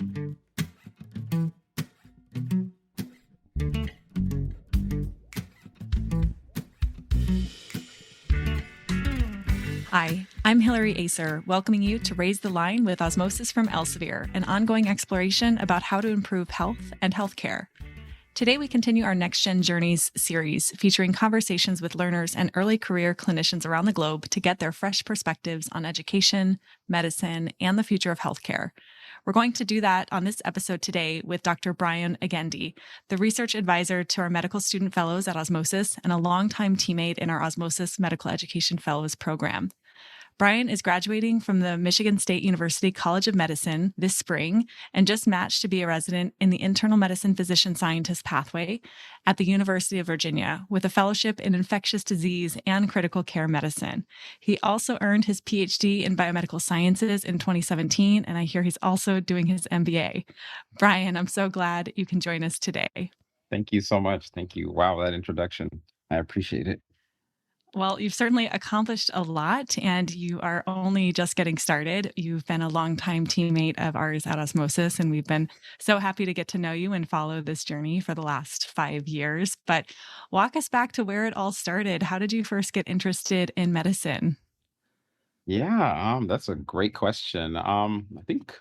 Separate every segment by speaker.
Speaker 1: Hi, I'm Hillary Acer, welcoming you to Raise the Line with Osmosis from Elsevier, an ongoing exploration about how to improve health and healthcare. Today, we continue our Next Gen Journeys series, featuring conversations with learners and early career clinicians around the globe to get their fresh perspectives on education, medicine, and the future of healthcare. We're going to do that on this episode today with Dr. Brian Ogendi, the research advisor to our medical student fellows at Osmosis and a longtime teammate in our Osmosis Medical Education Fellows program. Brian is graduating from the Michigan State University College of Medicine this spring and just matched to be a resident in the internal medicine physician scientist pathway at the University of Virginia with a fellowship in infectious disease and critical care medicine. He also earned his PhD in biomedical sciences in 2017, and I hear he's also doing his MBA. Brian, I'm so glad you can join us today.
Speaker 2: Thank you so much. Thank you. Wow, that introduction. I appreciate it.
Speaker 1: Well, you've certainly accomplished a lot, and you are only just getting started. You've been a longtime teammate of ours at Osmosis, and we've been so happy to get to know you and follow this journey for the last 5 years. But walk us back to where it all started. How did you first get interested in medicine?
Speaker 2: Yeah, that's a great question. I think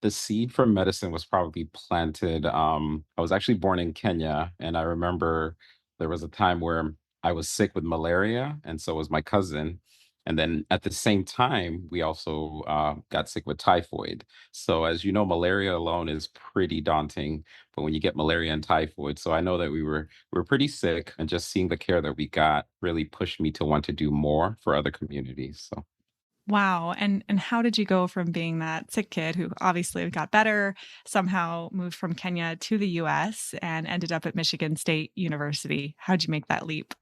Speaker 2: the seed for medicine was probably planted. I was actually born in Kenya, and I remember there was a time where I was sick with malaria, and so was my cousin. And then at the same time, we also got sick with typhoid. So, as you know, malaria alone is pretty daunting. But when you get malaria and typhoid, so I know that we were pretty sick, and just seeing the care that we got really pushed me to want to do more for other communities. So.
Speaker 1: Wow. And how did you go from being that sick kid who obviously got better, somehow moved from Kenya to the US and ended up at Michigan State University? How'd you make that leap?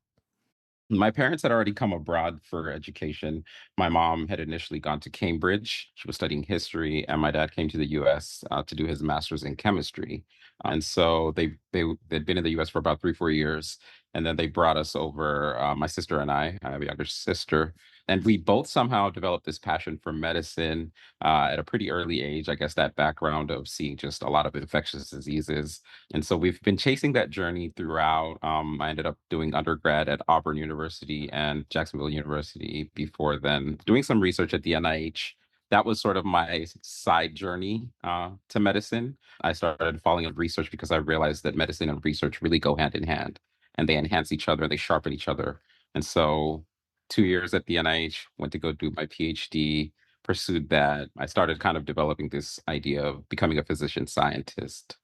Speaker 2: My parents had already come abroad for education. My mom had initially gone to Cambridge. She was studying history, and my dad came to the US to do his master's in chemistry. And so they'd been in the US for about 3 4 years, and then they brought us over. My sister and I have a younger sister, and we both somehow developed this passion for medicine at a pretty early age. I guess that background of seeing just a lot of infectious diseases, and so we've been chasing that journey throughout. I ended up doing undergrad at Auburn University and Jacksonville University before then, doing some research at the NIH. That was sort of my side journey to medicine. I started following up research because I realized that medicine and research really go hand in hand, and they enhance each other and they sharpen each other. And so, 2 years at the NIH, went to go do my PhD, pursued that. I started kind of developing this idea of becoming a physician scientist.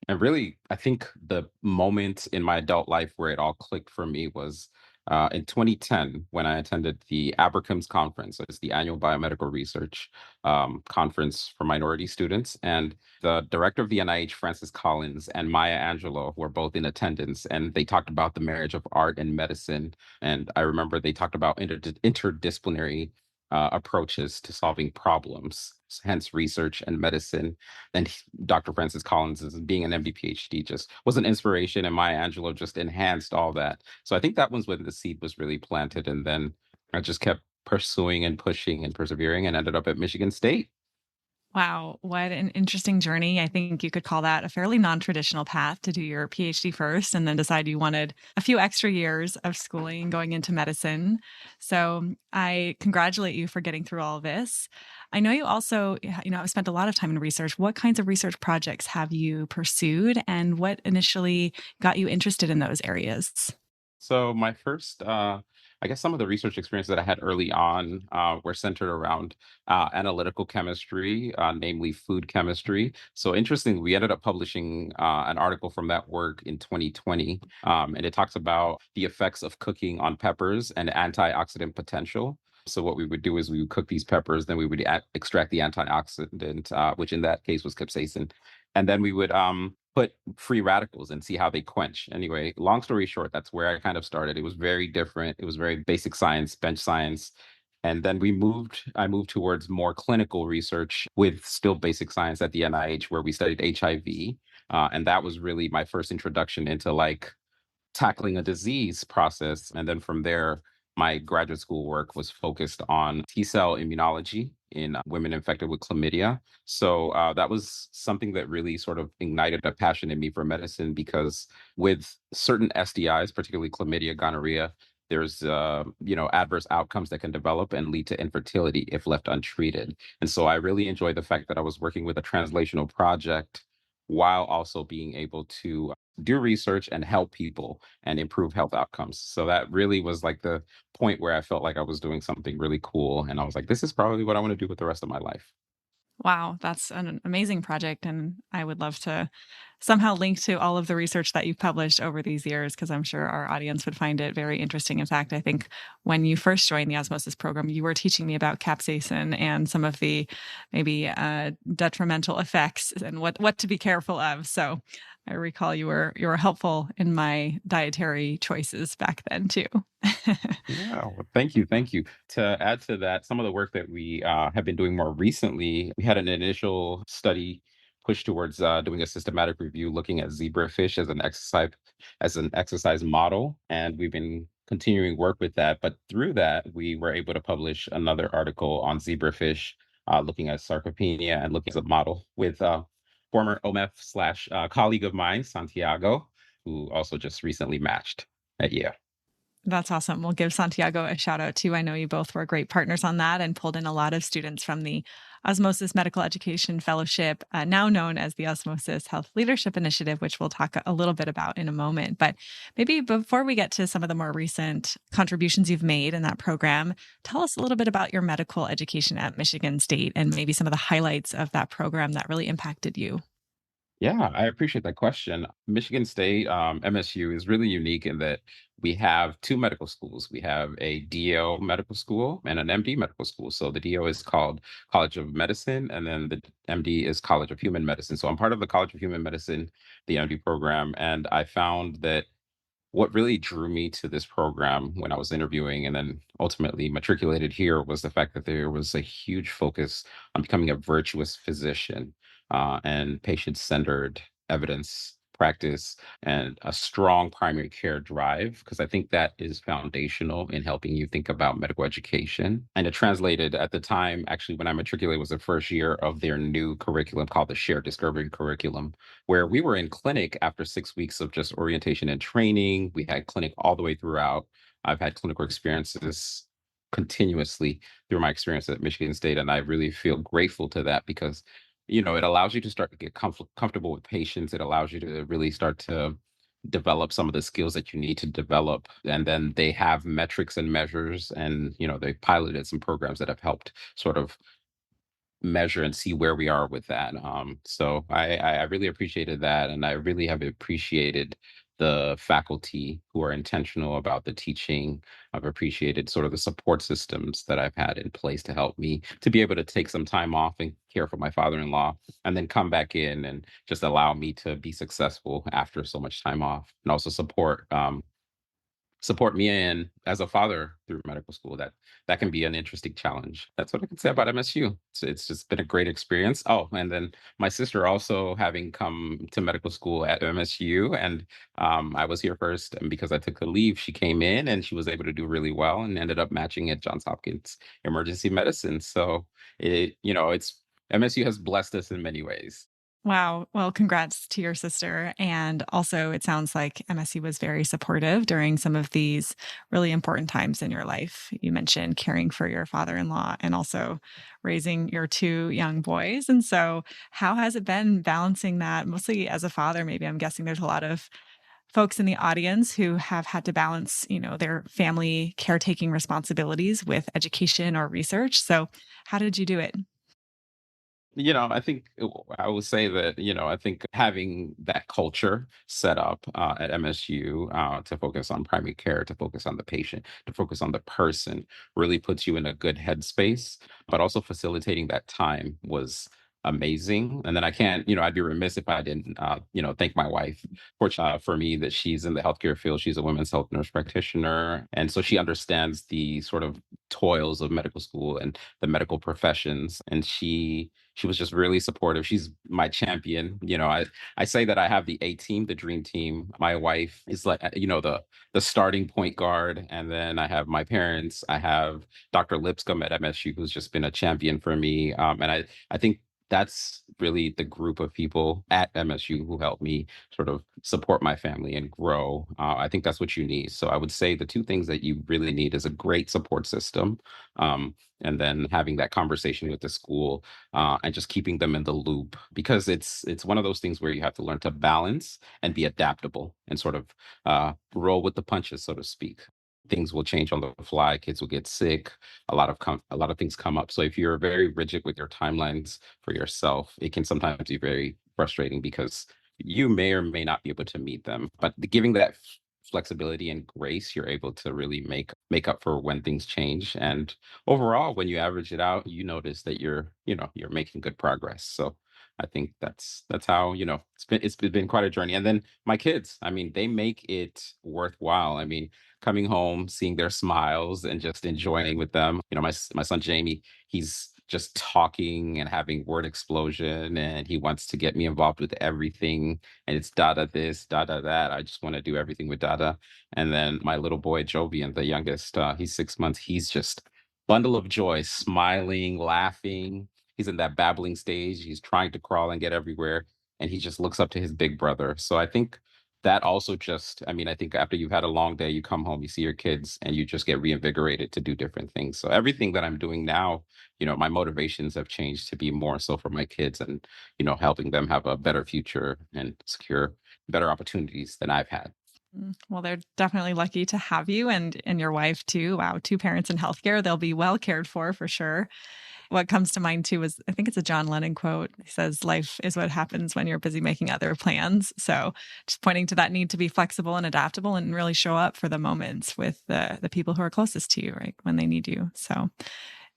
Speaker 2: And really, I think the moment in my adult life where it all clicked for me was in 2010 when I attended the Abercrombs Conference. So it's the annual biomedical research conference for minority students. And the director of the NIH, Francis Collins, and Maya Angelou were both in attendance. And they talked about the marriage of art and medicine. And I remember they talked about interdisciplinary approaches to solving problems, hence research and medicine. And Dr. Francis Collins, as being an MD PhD, just was an inspiration, and Maya Angelou just enhanced all that. So I think that was when the seed was really planted, and then I just kept pursuing and pushing and persevering, and ended up at Michigan State.
Speaker 1: Wow, what an interesting journey. I think you could call that a fairly non-traditional path to do your PhD first and then decide you wanted a few extra years of schooling going into medicine. So I congratulate you for getting through all of this. I know you also, have spent a lot of time in research. What kinds of research projects have you pursued and what initially got you interested in those areas?
Speaker 2: So my first, I guess some of the research experiences that I had early on were centered around analytical chemistry, namely food chemistry. So interestingly, we ended up publishing an article from that work in 2020, and it talks about the effects of cooking on peppers and antioxidant potential. So what we would do is we would cook these peppers, then we would extract the antioxidant, which in that case was capsaicin, and then we would put free radicals and see how they quench. Anyway, long story short, that's where I kind of started. It was very different. It was very basic science, bench science. And then I moved towards more clinical research with still basic science at the NIH, where we studied HIV. And that was really my first introduction into like tackling a disease process. And then from there, my graduate school work was focused on T cell immunology. in women infected with chlamydia. So that was something that really sort of ignited a passion in me for medicine because with certain STIs, particularly chlamydia, gonorrhea, there's adverse outcomes that can develop and lead to infertility if left untreated. And so I really enjoyed the fact that I was working with a translational project while also being able to do research and help people and improve health outcomes. So that really was like the point where I felt like I was doing something really cool. And I was like, this is probably what I want to do with the rest of my life.
Speaker 1: Wow, that's an amazing project, and I would love to somehow link to all of the research that you've published over these years because I'm sure our audience would find it very interesting. In fact, I think when you first joined the osmosis program, you were teaching me about capsaicin and some of the maybe detrimental effects and what to be careful of. So I recall you were helpful in my dietary choices back then too.
Speaker 2: Yeah, well, thank you. Thank you. To add to that, some of the work that we have been doing more recently, we had an initial study push towards doing a systematic review looking at zebrafish as an exercise model, and we've been continuing work with that. But through that, we were able to publish another article on zebrafish, looking at sarcopenia and looking at a model with former OMEF slash colleague of mine, Santiago, who also just recently matched at Yale.
Speaker 1: That's awesome. We'll give Santiago a shout out too. I know you both were great partners on that and pulled in a lot of students from the Osmosis Medical Education Fellowship, now known as the Osmosis Health Leadership Initiative, which we'll talk a little bit about in a moment. But maybe before we get to some of the more recent contributions you've made in that program, tell us a little bit about your medical education at Michigan State and maybe some of the highlights of that program that really impacted you.
Speaker 2: Yeah, I appreciate that question. Michigan State, MSU, is really unique in that we have two medical schools. We have a DO medical school and an MD medical school. So the DO is called College of Medicine, and then the MD is College of Human Medicine. So I'm part of the College of Human Medicine, the MD program, and I found that what really drew me to this program when I was interviewing and then ultimately matriculated here was the fact that there was a huge focus on becoming a virtuous physician and patient centered evidence practice and a strong primary care drive, because I think that is foundational in helping you think about medical education. And it translated at the time, actually, when I matriculated, was the first year of their new curriculum called the Shared Discovery Curriculum, where we were in clinic after 6 weeks of just orientation and training. We had clinic all the way throughout. I've had clinical experiences continuously through my experience at Michigan State, and I really feel grateful to that because it allows you to start to get comfortable with patients. It allows you to really start to develop some of the skills that you need to develop. And then they have metrics and measures, and they piloted some programs that have helped sort of measure and see where we are with that. So I really appreciated that, and I really have appreciated the faculty who are intentional about the teaching. I've appreciated sort of the support systems that I've had in place to help me to be able to take some time off and care for my father-in-law, and then come back in and just allow me to be successful after so much time off, and also support me in as a father through medical school. That can be an interesting challenge. That's what I can say about MSU. It's just been a great experience. Oh, and then my sister also having come to medical school at MSU, and I was here first, and because I took the leave, she came in and she was able to do really well and ended up matching at Johns Hopkins Emergency Medicine. So it's MSU has blessed us in many ways.
Speaker 1: Wow. Well, congrats to your sister. And also, it sounds like MSU was very supportive during some of these really important times in your life. You mentioned caring for your father in law and also raising your two young boys. And so, how has it been balancing that? Mostly as a father, maybe I'm guessing there's a lot of folks in the audience who have had to balance, their family caretaking responsibilities with education or research. So, how did you do it?
Speaker 2: I think I would say that, I think having that culture set up at MSU to focus on primary care, to focus on the patient, to focus on the person really puts you in a good headspace. But also facilitating that time was amazing. And then I can't, I'd be remiss if I didn't, thank my wife. Fortunate for me that she's in the healthcare field. She's a women's health nurse practitioner. And so she understands the sort of toils of medical school and the medical professions. And she was just really supportive. She's my champion. I say that I have the A team, the dream team. My wife is like, the starting point guard. And then I have my parents. I have Dr. Lipscomb at MSU, who's just been a champion for me. And I think that's really the group of people at MSU who helped me sort of support my family and grow. I think that's what you need. So I would say the two things that you really need is a great support system, and then having that conversation with the school, and just keeping them in the loop, because it's one of those things where you have to learn to balance and be adaptable and sort of roll with the punches, so to speak. Things will change on the fly. Kids will get sick. A lot of things come up. So if you're very rigid with your timelines for yourself, it can sometimes be very frustrating because you may or may not be able to meet them. But giving that flexibility and grace, you're able to really make up for when things change. And overall, when you average it out, you notice that you're making good progress. So I think that's how, it's been quite a journey. And then my kids, I mean, they make it worthwhile. I mean, coming home, seeing their smiles and just enjoying with them. My son Jamie, he's just talking and having word explosion, and he wants to get me involved with everything. And it's Dada this, Dada that. I just want to do everything with Dada. And then my little boy Jovian, the youngest, he's 6 months. He's just bundle of joy, smiling, laughing. He's in that babbling stage. He's trying to crawl and get everywhere, and he just looks up to his big brother. So I think that also just, I mean, I think after you've had a long day, you come home, you see your kids, and you just get reinvigorated to do different things. So everything that I'm doing now, my motivations have changed to be more so for my kids and, helping them have a better future and secure better opportunities than I've had.
Speaker 1: Well, they're definitely lucky to have you and your wife too. Wow, two parents in healthcare. They'll be well cared for sure. What comes to mind too is I think it's a John Lennon quote. He says, "Life is what happens when you're busy making other plans." So just pointing to that need to be flexible and adaptable and really show up for the moments with the people who are closest to you, right? When they need you. So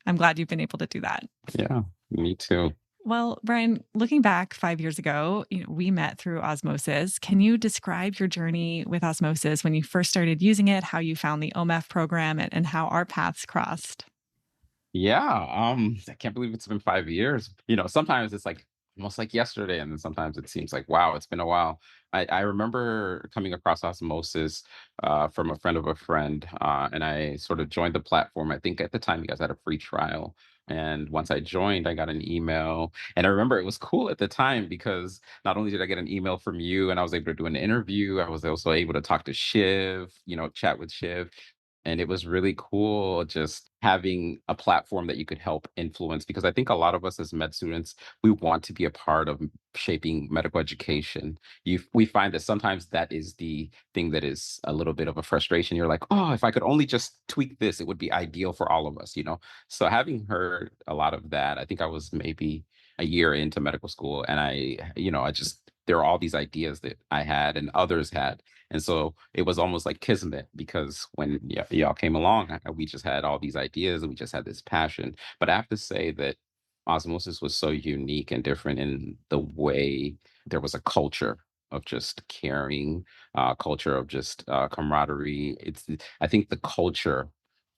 Speaker 1: I'm glad you've been able to do that.
Speaker 2: Yeah, me too.
Speaker 1: Well, Brian, looking back 5 years ago, we met through Osmosis. Can you describe your journey with Osmosis when you first started using it, how you found the OMEF program, and how our paths crossed?
Speaker 2: Yeah, I can't believe it's been 5 years. Sometimes it's like almost like yesterday, and then sometimes it seems like wow, it's been a while. I remember coming across Osmosis from a friend of a friend, and I sort of joined the platform. I think at the time you guys had a free trial. And once I joined, I got an email. And I remember it was cool at the time because not only did I get an email from you and I was able to do an interview, I was also able to talk to Shiv, chat with Shiv. And it was really cool just having a platform that you could help influence, because I think a lot of us as med students, we want to be a part of shaping medical education. We find that sometimes that is the thing that is a little bit of a frustration. You're like, oh, if I could only just tweak this, it would be ideal for all of us. So having heard a lot of that, I think I was maybe a year into medical school, and I just there are all these ideas that I had and others had, and so it was almost like kismet, because when y'all came along, we just had all these ideas and we just had this passion. But I have to say that Osmosis was so unique and different in the way there was a culture of just caring, culture of just camaraderie. I think the culture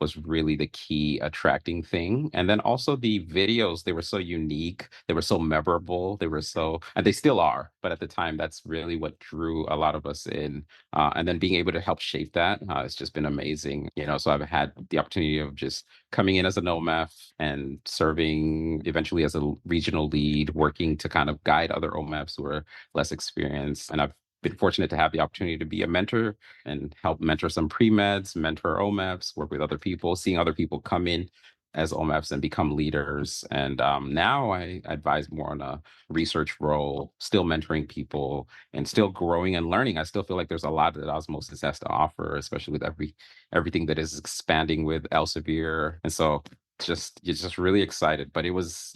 Speaker 2: was really the key attracting thing. And then also the videos, they were so unique, they were so memorable, and they still are. But at the time, that's really what drew a lot of us in. And then being able to help shape that, it's just been amazing. So I've had the opportunity of just coming in as an OMEF and serving eventually as a regional lead, working to kind of guide other OMEFs who are less experienced. And I've been fortunate to have the opportunity to be a mentor and help mentor some pre-meds, mentor OMEFs, work with other people, seeing other people come in as OMEFs and become leaders. And now I advise more on a research role, still mentoring people and still growing and learning. I still feel like there's a lot that Osmosis has to offer, especially with everything that is expanding with Elsevier. And so just really excited. But it was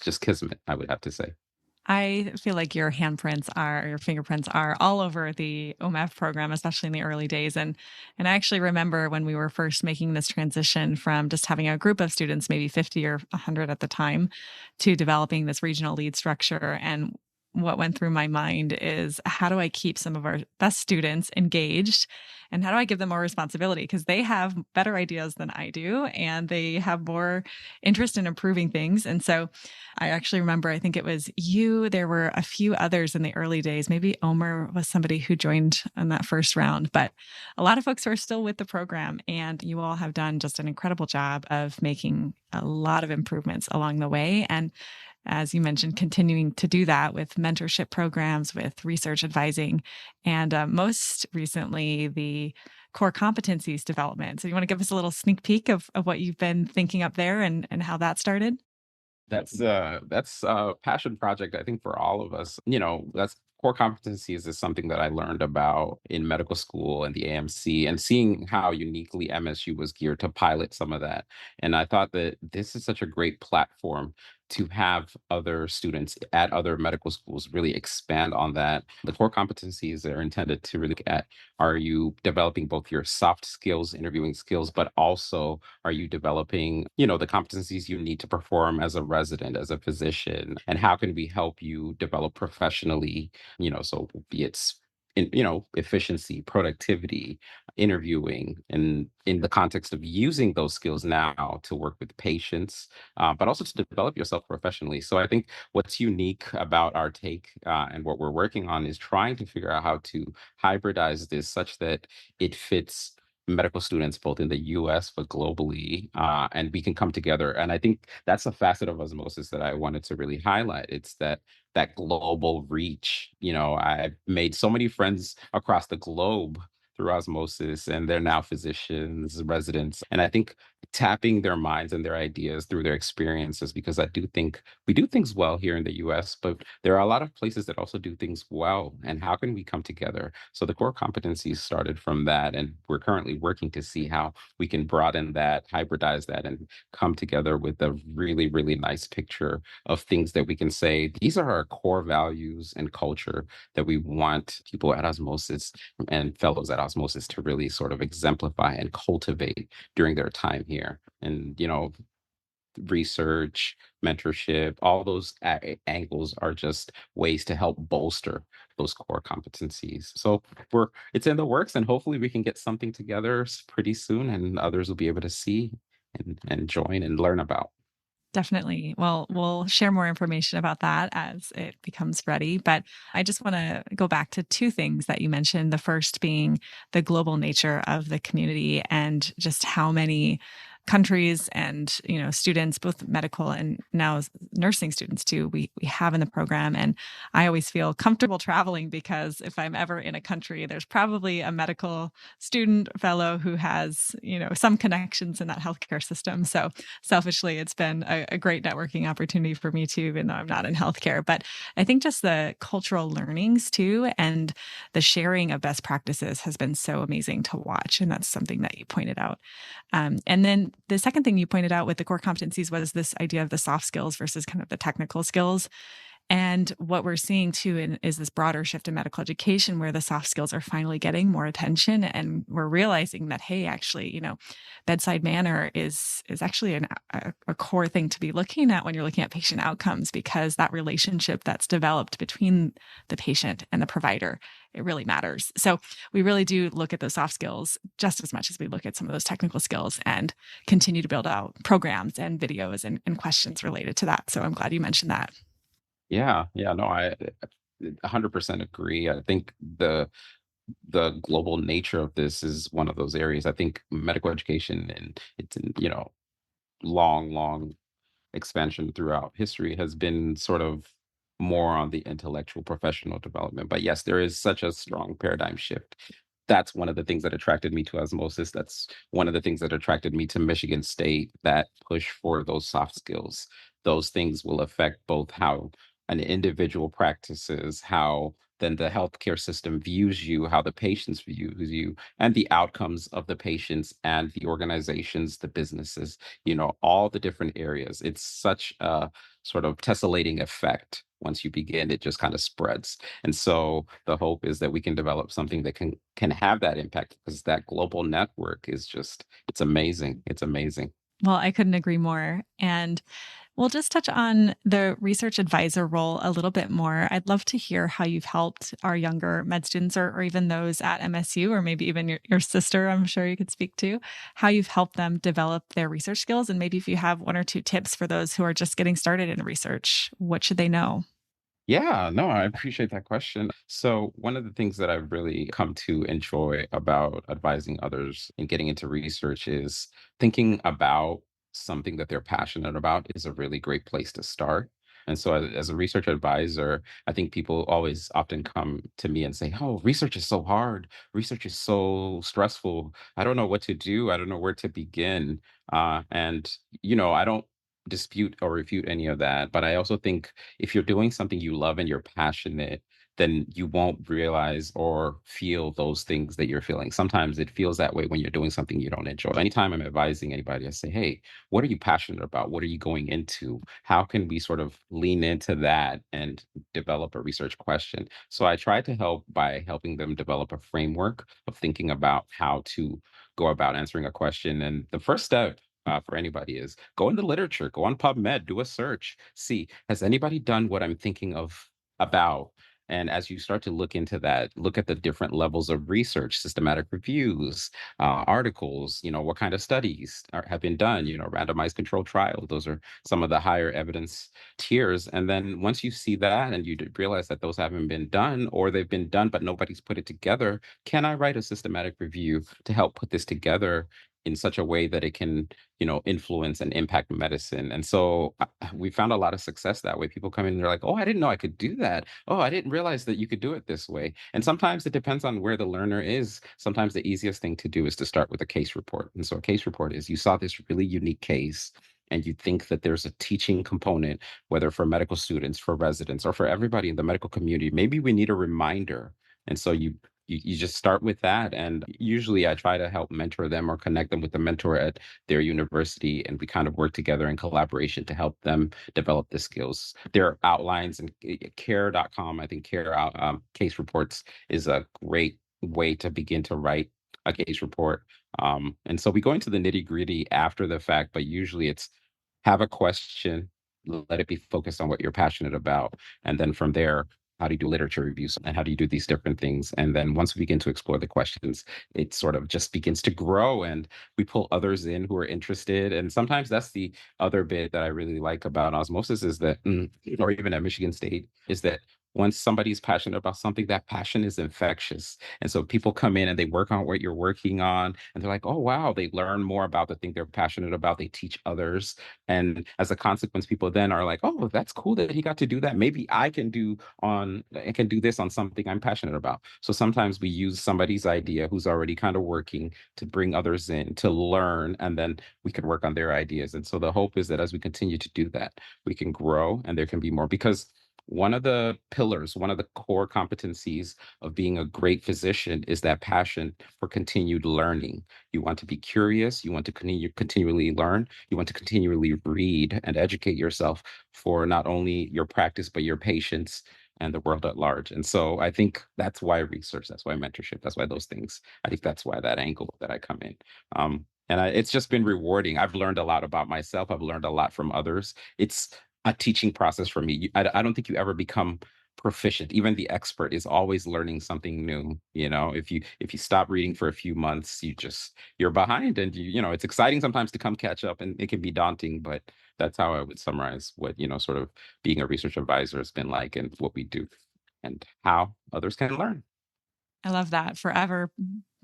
Speaker 2: just kismet, I would have to say.
Speaker 1: I feel like your fingerprints are all over the OMEF program, especially in the early days. And I actually remember when we were first making this transition from just having a group of students, maybe 50 or 100 at the time, to developing this regional lead structure. And what went through my mind is how do I keep some of our best students engaged and how do I give them more responsibility? Because they have better ideas than I do and they have more interest in improving things. And so I actually remember, I think it was you, there were a few others in the early days. Maybe Omer was somebody who joined in that first round, but a lot of folks are still with the program. And you all have done just an incredible job of making a lot of improvements along the way. And as you mentioned, continuing to do that with mentorship programs, with research advising, and most recently, the core competencies development. So, you want to give us a little sneak peek of what you've been thinking up there and how that started?
Speaker 2: That's a passion project, I think, for all of us. That's core competencies is something that I learned about in medical school and the AMC and seeing how uniquely MSU was geared to pilot some of that. And I thought that this is such a great platform to have other students at other medical schools really expand on that. The core competencies are intended to really look at, are you developing both your soft skills, interviewing skills, but also are you developing, the competencies you need to perform as a resident, as a physician, and how can we help you develop professionally, so be it efficiency, productivity, interviewing, and in the context of using those skills now to work with patients, but also to develop yourself professionally. So I think what's unique about our take and what we're working on is trying to figure out how to hybridize this such that it fits medical students both in the US but globally, and we can come together. And I think that's a facet of osmosis that I wanted to really highlight. It's that global reach. I've made so many friends across the globe through osmosis, and they're now physicians, residents. And I think tapping their minds and their ideas through their experiences, because I do think we do things well here in the US, but there are a lot of places that also do things well. And how can we come together? So the core competencies started from that. And we're currently working to see how we can broaden that, hybridize that, and come together with a really, really nice picture of things that we can say, these are our core values and culture that we want people at Osmosis and fellows at Osmosis to really sort of exemplify and cultivate during their time here. And, research, mentorship, all those angles are just ways to help bolster those core competencies. So it's in the works, and hopefully we can get something together pretty soon, and others will be able to see and join and learn about.
Speaker 1: Definitely. Well, we'll share more information about that as it becomes ready. But I just want to go back to two things that you mentioned. The first being the global nature of the community and just how many countries and students, both medical and now nursing students too, we have in the program. And I always feel comfortable traveling because if I'm ever in a country, there's probably a medical student fellow who has some connections in that healthcare system. So selfishly, it's been a great networking opportunity for me too, even though I'm not in healthcare. But I think just the cultural learnings too, and the sharing of best practices has been so amazing to watch. And that's something that you pointed out. And then the second thing you pointed out with the core competencies was this idea of the soft skills versus kind of the technical skills. And what we're seeing too is this broader shift in medical education where the soft skills are finally getting more attention. And we're realizing that, hey, actually, bedside manner is actually a core thing to be looking at when you're looking at patient outcomes, because that relationship that's developed between the patient and the provider, it really matters. So we really do look at those soft skills just as much as we look at some of those technical skills and continue to build out programs and videos and questions related to that. So I'm glad you mentioned that.
Speaker 2: Yeah, yeah, no, I 100% agree. I think the global nature of this is one of those areas. I think medical education and it's long expansion throughout history has been sort of more on the intellectual professional development. But yes, there is such a strong paradigm shift. That's one of the things that attracted me to osmosis. That's one of the things that attracted me to Michigan State, that push for those soft skills. Those things will affect both how an individual practices, how then the healthcare system views you, how the patients views you, and the outcomes of the patients and the organizations, the businesses, all the different areas. It's such a sort of tessellating effect. Once you begin, it just kind of spreads. And so the hope is that we can develop something that can have that impact, because that global network is just, it's amazing. It's amazing.
Speaker 1: Well, I couldn't agree more. And we'll just touch on the research advisor role a little bit more. I'd love to hear how you've helped our younger med students or even those at MSU, or maybe even your sister, I'm sure you could speak to, how you've helped them develop their research skills. And maybe if you have one or two tips for those who are just getting started in research, what should they know?
Speaker 2: Yeah, no, I appreciate that question. So, one of the things that I've really come to enjoy about advising others and getting into research is thinking about something that they're passionate about is a really great place to start. And so, as a research advisor, I think people always often come to me and say, "Oh, research is so hard. Research is so stressful. I don't know what to do. I don't know where to begin." And I don't dispute or refute any of that. But I also think if you're doing something you love and you're passionate, then you won't realize or feel those things that you're feeling. Sometimes it feels that way when you're doing something you don't enjoy. Anytime I'm advising anybody, I say, hey, what are you passionate about? What are you going into? How can we sort of lean into that and develop a research question? So I try to help by helping them develop a framework of thinking about how to go about answering a question. And the first step for anybody is go in the literature, go on PubMed, do a search, see, has anybody done what I'm thinking of about? And as you start to look into that, look at the different levels of research, systematic reviews, articles, what kind of studies have been done, randomized controlled trials. Those are some of the higher evidence tiers. And then once you see that and you realize that those haven't been done, or they've been done, but nobody's put it together, can I write a systematic review to help put this together in such a way that it can influence and impact medicine? And so we found a lot of success that way. People come in and they're like, oh, I didn't know I could do that. Oh, I didn't realize that you could do it this way. And sometimes it depends on where the learner is. Sometimes the easiest thing to do is to start with a case report. And so a case report is you saw this really unique case and you think that there's a teaching component, whether for medical students, for residents, or for everybody in the medical community. Maybe we need a reminder. And so you just start with that. And usually I try to help mentor them or connect them with the mentor at their university. And we kind of work together in collaboration to help them develop the skills. There are outlines and care.com. I think case reports is a great way to begin to write a case report. And so we go into the nitty gritty after the fact, but usually it's have a question, let it be focused on what you're passionate about. And then from there, how do you do literature reviews and how do you do these different things? And then once we begin to explore the questions, it sort of just begins to grow and we pull others in who are interested. And sometimes that's the other bit that I really like about osmosis is that, or even at Michigan State, is that once somebody's passionate about something, that passion is infectious. And so people come in and they work on what you're working on, and they're like, oh, wow, they learn more about the thing they're passionate about. They teach others. And as a consequence, people then are like, oh, that's cool that he got to do that. Maybe I can do this on something I'm passionate about. So sometimes we use somebody's idea who's already kind of working to bring others in to learn, and then we can work on their ideas. And so the hope is that as we continue to do that, we can grow and there can be more, because one of the pillars, one of the core competencies of being a great physician is that passion for continued learning. You want to be curious, you want to continually learn, you want to continually read and educate yourself for not only your practice, but your patients and the world at large. And so I think that's why research, that's why mentorship, that's why those things, I think that's why that angle that I come in. It's just been rewarding. I've learned a lot about myself. I've learned a lot from others. It's a teaching process for me. I don't think you ever become proficient. Even the expert is always learning something new. If you stop reading for a few months, you're behind, and it's exciting sometimes to come catch up, and it can be daunting, but that's how I would summarize what sort of being a research advisor has been like, and what we do and how others can learn.
Speaker 1: I love that. Forever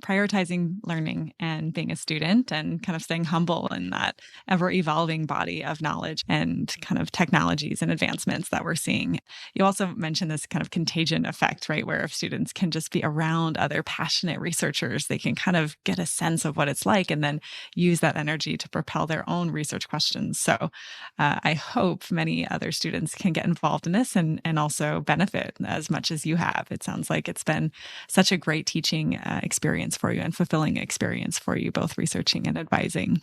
Speaker 1: prioritizing learning and being a student and kind of staying humble in that ever evolving body of knowledge and kind of technologies and advancements that we're seeing. You also mentioned this kind of contagion effect, right? Where if students can just be around other passionate researchers, they can kind of get a sense of what it's like and then use that energy to propel their own research questions. So I hope many other students can get involved in this and also benefit as much as you have. It sounds like it's been such a great teaching experience for you and fulfilling experience for you, both researching and advising.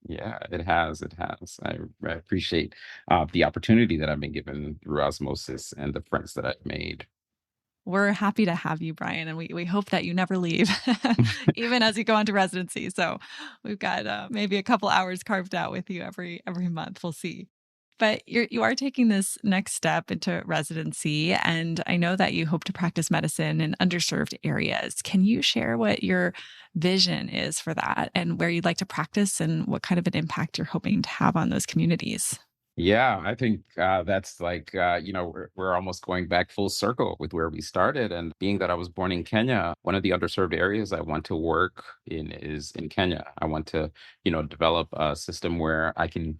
Speaker 2: Yeah, it has. It has. I appreciate the opportunity that I've been given through osmosis and the friends that I've made.
Speaker 1: We're happy to have you, Brian, and we hope that you never leave, even as you go into residency. So we've got maybe a couple hours carved out with you every month. We'll see. But you are taking this next step into residency, and I know that you hope to practice medicine in underserved areas. Can you share what your vision is for that, and where you'd like to practice, and what kind of an impact you're hoping to have on those communities?
Speaker 2: Yeah, I think that's like, we're almost going back full circle with where we started. And being that I was born in Kenya, one of the underserved areas I want to work in is in Kenya. I want to, develop a system where I can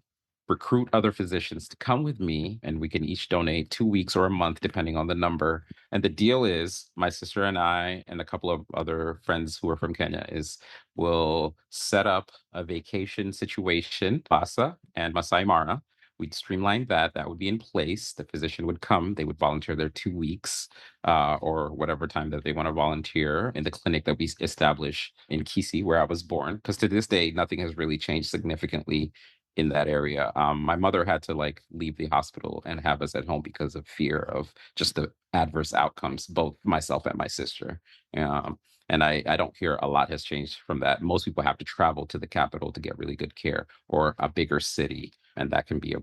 Speaker 2: recruit other physicians to come with me and we can each donate 2 weeks or a month, depending on the number. And the deal is my sister and I and a couple of other friends who are from Kenya is will set up a vacation situation, Basa and Masai Mara. We'd streamline that. That would be in place. The physician would come. They would volunteer their 2 weeks or whatever time that they want to volunteer in the clinic that we establish in Kisi, where I was born. Because to this day, nothing has really changed significantly in that area. My mother had to like leave the hospital and have us at home because of fear of just the adverse outcomes, both myself and my sister. Um, and I don't hear a lot has changed from that. Most people have to travel to the capital to get really good care or a bigger city, and that can be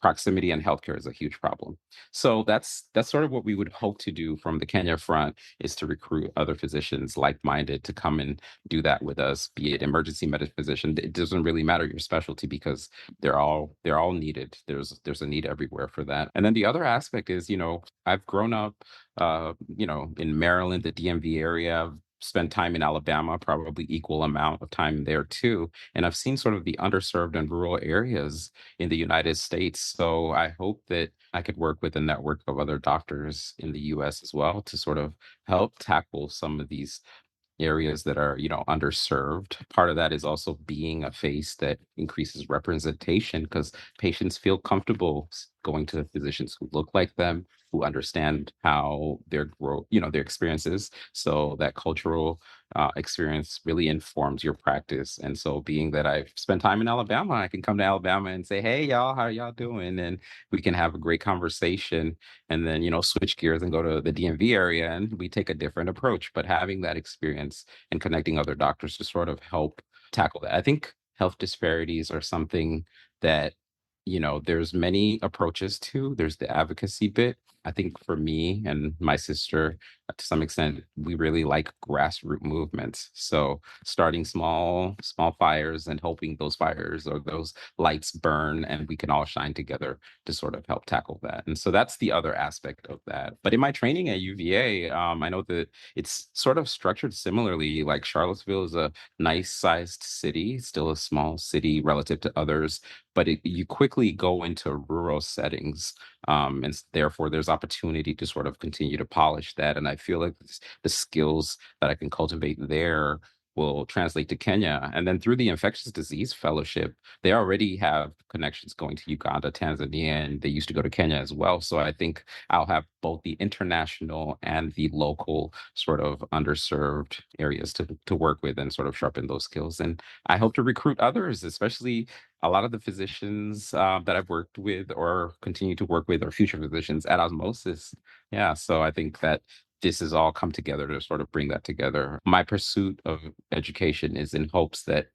Speaker 2: proximity and healthcare is a huge problem. So that's sort of what we would hope to do from the Kenya front is to recruit other physicians like-minded to come and do that with us, be it emergency medicine physician. It doesn't really matter your specialty because they're all needed. There's a need everywhere for that. And then the other aspect is, I've grown up in Maryland, the DMV area. I've spent time in Alabama, probably equal amount of time there too. And I've seen sort of the underserved and rural areas in the United States. So I hope that I could work with a network of other doctors in the US as well to sort of help tackle some of these areas that are, underserved. Part of that is also being a face that increases representation because patients feel comfortable going to physicians who look like them, who understand how their growth, their experiences. So that cultural experience really informs your practice. And so, being that I've spent time in Alabama, I can come to Alabama and say, "Hey, y'all, how y'all doing?" And we can have a great conversation and then switch gears and go to the DMV area and we take a different approach, but having that experience and connecting other doctors to sort of help tackle that. I think health disparities are something that there's many approaches to. There's the advocacy bit. I think for me and my sister, to some extent, we really like grassroots movements. So starting small fires and hoping those fires or those lights burn and we can all shine together to sort of help tackle that. And so that's the other aspect of that. But in my training at UVA, I know that it's sort of structured similarly. Like Charlottesville is a nice sized city, still a small city relative to others, but you quickly go into rural settings, and therefore there's opportunity to sort of continue to polish that. And I feel like the skills that I can cultivate there will translate to Kenya. And then through the infectious disease fellowship, they already have connections going to Uganda, Tanzania, and they used to go to Kenya as well. So I think I'll have both the international and the local sort of underserved areas to work with and sort of sharpen those skills. And I hope to recruit others, especially a lot of the physicians that I've worked with or continue to work with or future physicians at Osmosis. Yeah, so I think that this has all come together to sort of bring that together. My pursuit of education is in hopes that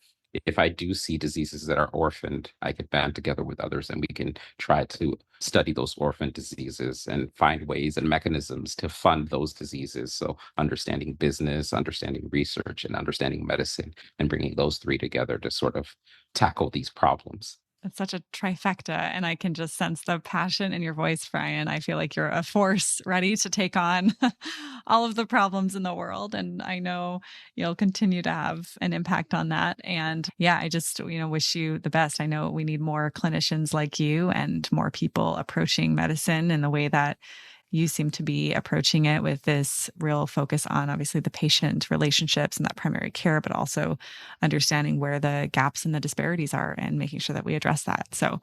Speaker 2: if I do see diseases that are orphaned, I could band together with others and we can try to study those orphan diseases and find ways and mechanisms to fund those diseases. So understanding business, understanding research, and understanding medicine, and bringing those three together to sort of tackle these problems.
Speaker 1: It's such a trifecta, and I can just sense the passion in your voice, Brian. I feel like you're a force ready to take on all of the problems in the world, and I know you'll continue to have an impact on that. And yeah, I just, wish you the best. I know we need more clinicians like you and more people approaching medicine in the way that you seem to be approaching it, with this real focus on obviously the patient relationships and that primary care, but also understanding where the gaps and the disparities are and making sure that we address that. So,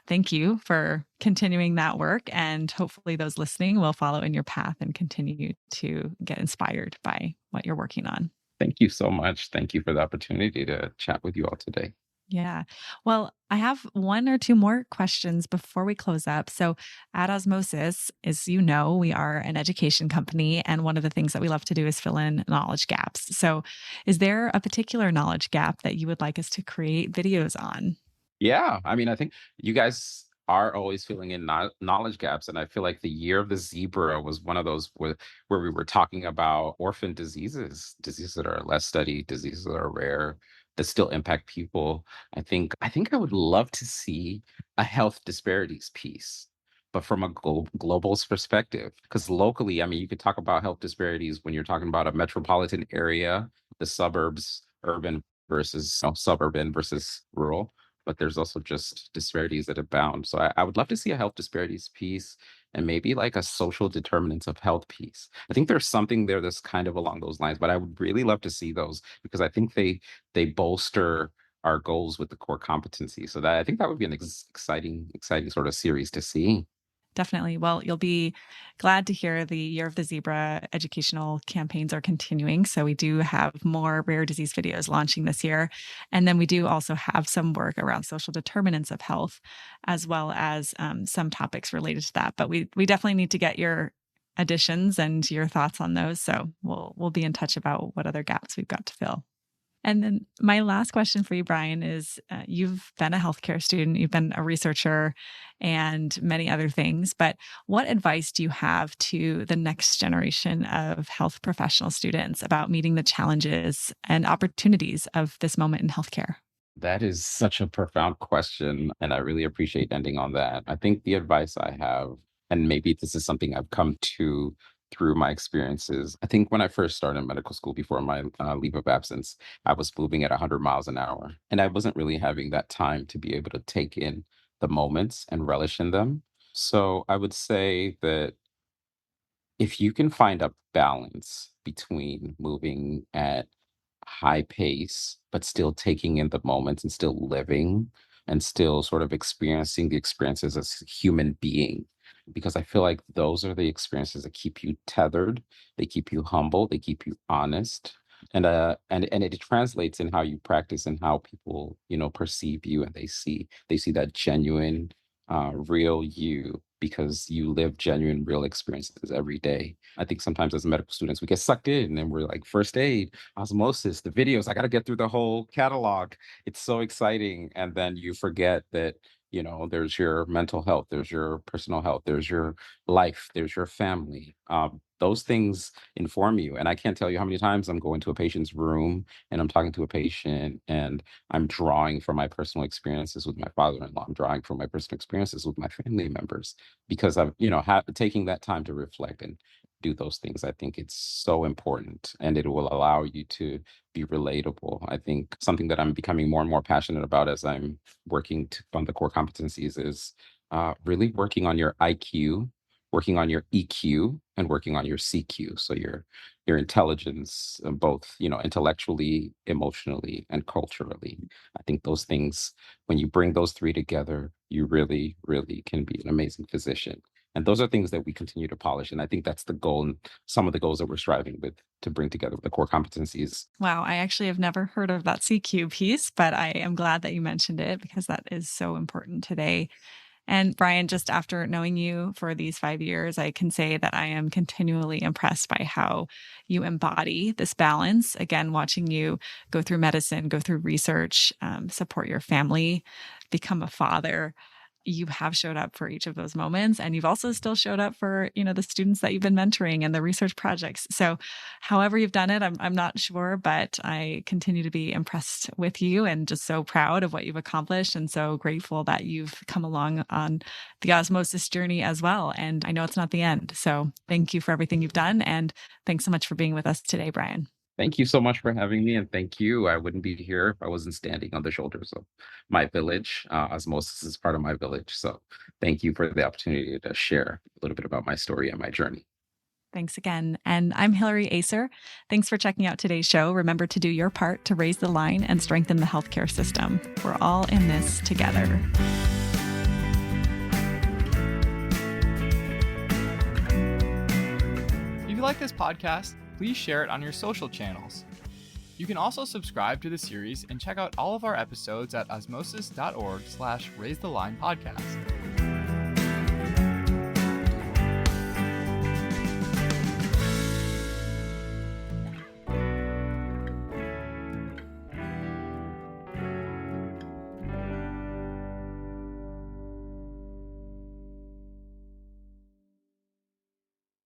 Speaker 1: thank you for continuing that work. And hopefully, those listening will follow in your path and continue to get inspired by what you're working on.
Speaker 2: Thank you so much. Thank you for the opportunity to chat with you all today.
Speaker 1: Yeah. Well, I have one or two more questions before we close up. So, at Osmosis, as you know, we are an education company, and one of the things that we love to do is fill in knowledge gaps. So, is there a particular knowledge gap that you would like us to create videos on?
Speaker 2: Yeah, I mean, I think you guys are always filling in knowledge gaps, and I feel like the year of the zebra was one of those where we were talking about orphan diseases, diseases that are less studied, diseases that are rare, that still impact people. I think I would love to see a health disparities piece, but from a global perspective. Because locally, I mean, you could talk about health disparities when you're talking about a metropolitan area, the suburbs, urban versus suburban versus rural, but there's also just disparities that abound. So I would love to see a health disparities piece and maybe like a social determinants of health piece. I think there's something there that's kind of along those lines, but I would really love to see those because I think they bolster our goals with the core competency. So that I think that would be an exciting sort of series to see.
Speaker 1: Definitely. Well, you'll be glad to hear the Year of the Zebra educational campaigns are continuing. So, we do have more rare disease videos launching this year. And then we do also have some work around social determinants of health, as well as some topics related to that. But we definitely need to get your additions and your thoughts on those. So, we'll be in touch about what other gaps we've got to fill. And then my last question for you, Brian, is you've been a healthcare student, you've been a researcher, and many other things. But what advice do you have to the next generation of health professional students about meeting the challenges and opportunities of this moment in healthcare?
Speaker 2: That is such a profound question, and I really appreciate ending on that. I think the advice I have, and maybe this is something I've come to through my experiences. I think when I first started medical school before my leave of absence, I was moving at 100 miles an hour, and I wasn't really having that time to be able to take in the moments and relish in them. So I would say that if you can find a balance between moving at high pace, but still taking in the moments and still living and still sort of experiencing the experiences as a human being. Because I feel like those are the experiences that keep you tethered, they keep you humble, they keep you honest. And it translates in how you practice and how people, perceive you and they see that genuine, real you because you live genuine, real experiences every day. I think sometimes as medical students, we get sucked in and we're like, first aid, osmosis, the videos, I got to get through the whole catalog. It's so exciting. And then you forget that, there's your mental health, there's your personal health, there's your life, there's your family. Those things inform you. And I can't tell you how many times I'm going to a patient's room and I'm talking to a patient and I'm drawing from my personal experiences with my father-in-law. I'm drawing from my personal experiences with my family members because I'm, taking that time to reflect and do those things. I think it's so important and it will allow you to be relatable. I think something that I'm becoming more and more passionate about as I'm working on the core competencies is really working on your IQ, working on your EQ, and working on your CQ. So your intelligence, both intellectually, emotionally, and culturally. I think those things, when you bring those three together, you really, really can be an amazing physician. And those are things that we continue to polish. And I think that's the goal and some of the goals that we're striving with to bring together the core competencies.
Speaker 1: Wow, I actually have never heard of that CQ piece, but I am glad that you mentioned it because that is so important today. And Brian, just after knowing you for these 5 years, I can say that I am continually impressed by how you embody this balance. Again, watching you go through medicine, go through research, support your family, become a father. you have showed up for each of those moments. And you've also still showed up for, the students that you've been mentoring and the research projects. So however you've done it, I'm not sure, but I continue to be impressed with you and just so proud of what you've accomplished and so grateful that you've come along on the osmosis journey as well. And I know it's not the end. So thank you for everything you've done. And thanks so much for being with us today, Brian.
Speaker 2: Thank you so much for having me, and thank you. I wouldn't be here if I wasn't standing on the shoulders of my village. Osmosis is part of my village. So thank you for the opportunity to share a little bit about my story and my journey.
Speaker 1: Thanks again. And I'm Hillary Acer. Thanks for checking out today's show. Remember to do your part to raise the line and strengthen the healthcare system. We're all in this together.
Speaker 3: If you like this podcast, please share it on your social channels. You can also subscribe to the series and check out all of our episodes at osmosis.org/raisethelines podcast.